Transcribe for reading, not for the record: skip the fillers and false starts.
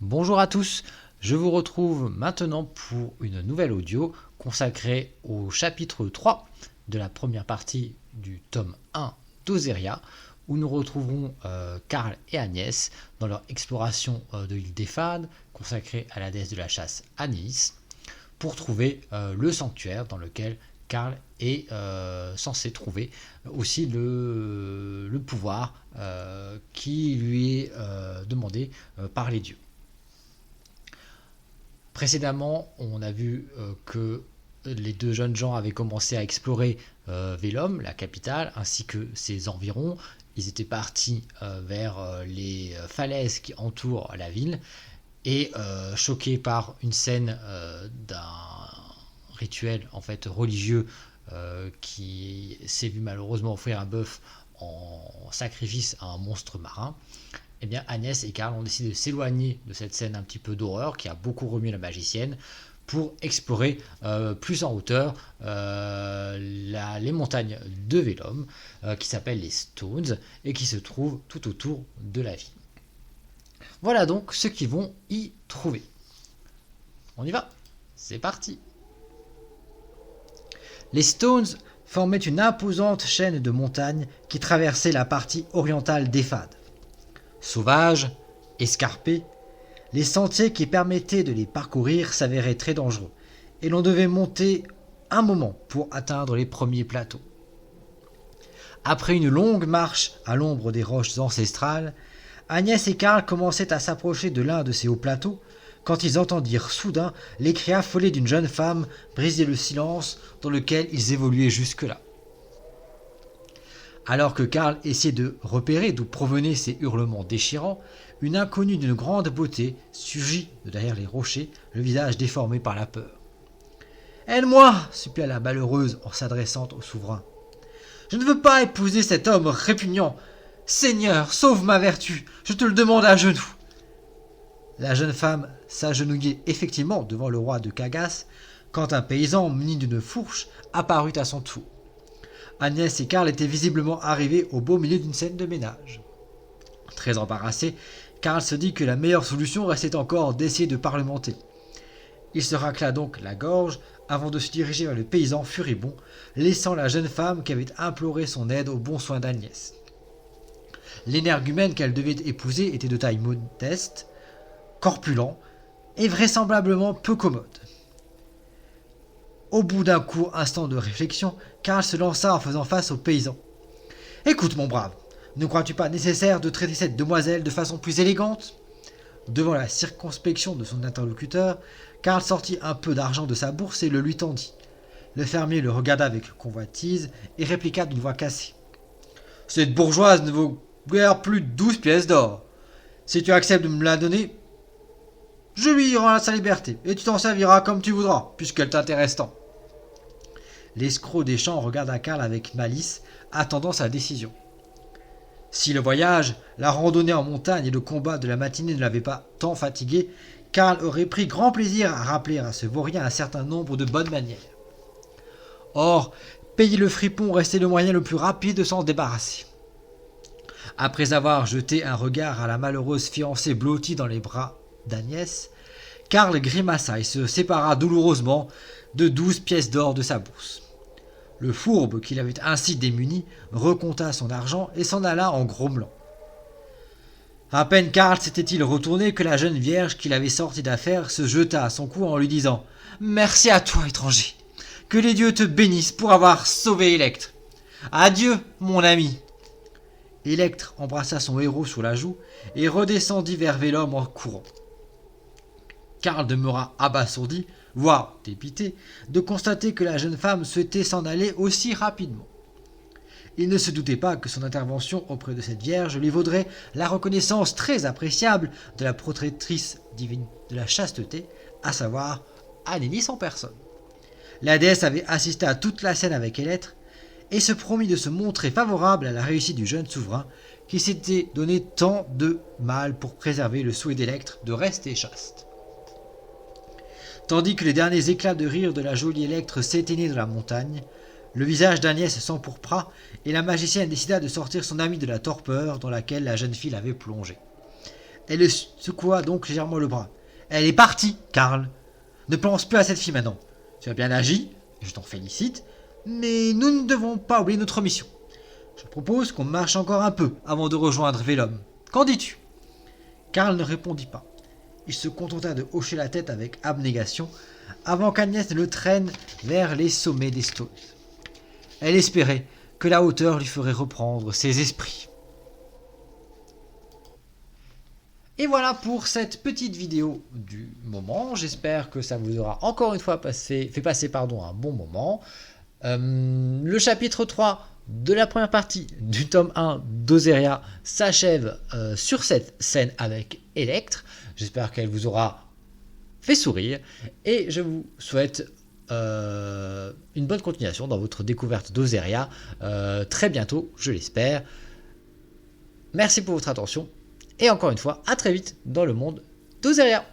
Bonjour à tous, je vous retrouve maintenant pour une nouvelle audio consacrée au chapitre 3 de la première partie du tome 1 d'Ozeria, où nous retrouverons Karl et Agnès dans leur exploration de l'île des Fades, consacrée à la déesse de la chasse Anis, pour trouver le sanctuaire dans lequel Karl est censé trouver aussi le pouvoir qui lui est demandé par les dieux. Précédemment, on a vu que les deux jeunes gens avaient commencé à explorer Vélum, la capitale, ainsi que ses environs. Ils étaient partis vers les falaises qui entourent la ville et choqués par une scène d'un rituel en fait religieux qui s'est vu malheureusement offrir un bœuf en sacrifice à un monstre marin. Eh bien, Agnès et Karl ont décidé de s'éloigner de cette scène un petit peu d'horreur qui a beaucoup remué la magicienne pour explorer plus en hauteur les montagnes de Vélum qui s'appellent les Stones et qui se trouvent tout autour de la ville. Voilà donc ce qu'ils vont y trouver. On y va, c'est parti. Les Stones formaient une imposante chaîne de montagnes qui traversait la partie orientale des Fades. Sauvages, escarpés, les sentiers qui permettaient de les parcourir s'avéraient très dangereux, et l'on devait monter un moment pour atteindre les premiers plateaux. Après une longue marche à l'ombre des roches ancestrales, Agnès et Karl commençaient à s'approcher de l'un de ces hauts plateaux, quand ils entendirent soudain les cris affolés d'une jeune femme briser le silence dans lequel ils évoluaient jusque-là. Alors que Karl essayait de repérer d'où provenaient ces hurlements déchirants, une inconnue d'une grande beauté surgit de derrière les rochers, le visage déformé par la peur. « Aide-moi » supplia la malheureuse en s'adressant au souverain. « Je ne veux pas épouser cet homme répugnant. Seigneur, sauve ma vertu, je te le demande à genoux. » La jeune femme s'agenouillait effectivement devant le roi de Cagas, quand un paysan muni d'une fourche apparut à son tour. Agnès et Karl étaient visiblement arrivés au beau milieu d'une scène de ménage. Très embarrassé, Karl se dit que la meilleure solution restait encore d'essayer de parlementer. Il se racla donc la gorge avant de se diriger vers le paysan furibond, laissant la jeune femme qui avait imploré son aide aux bons soins d'Agnès. L'énergumène qu'elle devait épouser était de taille modeste, corpulent et vraisemblablement peu commode. Au bout d'un court instant de réflexion, Karl se lança en faisant face au paysan. « Écoute, mon brave, ne crois-tu pas nécessaire de traiter cette demoiselle de façon plus élégante ?» Devant la circonspection de son interlocuteur, Karl sortit un peu d'argent de sa bourse et le lui tendit. Le fermier le regarda avec convoitise et répliqua d'une voix cassée. « Cette bourgeoise ne vaut guère plus de 12 pièces d'or. Si tu acceptes de me la donner, je lui rends sa liberté, et tu t'en serviras comme tu voudras, puisqu'elle t'intéresse tant. » L'escroc des champs regarda Karl avec malice, attendant sa décision. Si le voyage, la randonnée en montagne et le combat de la matinée ne l'avaient pas tant fatigué, Karl aurait pris grand plaisir à rappeler à ce vaurien un certain nombre de bonnes manières. Or, payer le fripon restait le moyen le plus rapide de s'en débarrasser. Après avoir jeté un regard à la malheureuse fiancée blottie dans les bras d'Agnès, Karl grimaça et se sépara douloureusement de 12 pièces d'or de sa bourse. Le fourbe, qui l'avait ainsi démuni, recompta son argent et s'en alla en grommelant. À peine Karl s'était-il retourné que la jeune vierge qui l'avait sorti d'affaire se jeta à son cou en lui disant « Merci à toi, étranger. Que les dieux te bénissent pour avoir sauvé Électre. Adieu, mon ami. » Électre embrassa son héros sur la joue et redescendit vers Vélum en courant. Karl demeura abasourdi, voire dépité, de constater que la jeune femme souhaitait s'en aller aussi rapidement. Il ne se doutait pas que son intervention auprès de cette vierge lui vaudrait la reconnaissance très appréciable de la protectrice divine de la chasteté, à savoir Anélis en personne. La déesse avait assisté à toute la scène avec Électre et se promit de se montrer favorable à la réussite du jeune souverain qui s'était donné tant de mal pour préserver le souhait d'Électre de rester chaste. Tandis que les derniers éclats de rire de la jolie Électre s'éteignaient dans la montagne, le visage d'Agnès s'empourpra et la magicienne décida de sortir son amie de la torpeur dans laquelle la jeune fille l'avait plongée. Elle le secoua donc légèrement le bras. Elle est partie, Karl. Ne pense plus à cette fille maintenant. Tu as bien agi, je t'en félicite, mais nous ne devons pas oublier notre mission. Je propose qu'on marche encore un peu avant de rejoindre Vélum. Qu'en dis-tu ? Karl ne répondit pas. Il se contenta de hocher la tête avec abnégation avant qu'Agnès le traîne vers les sommets des Staudes. Elle espérait que la hauteur lui ferait reprendre ses esprits. Et voilà pour cette petite vidéo du moment. J'espère que ça vous aura encore une fois fait passer un bon moment. Le chapitre 3 de la première partie du tome 1 d'Ozeria s'achève sur cette scène avec Electre. J'espère qu'elle vous aura fait sourire et je vous souhaite une bonne continuation dans votre découverte d'Ozeria très bientôt, je l'espère. Merci pour votre attention et encore une fois, à très vite dans le monde d'Ozeria.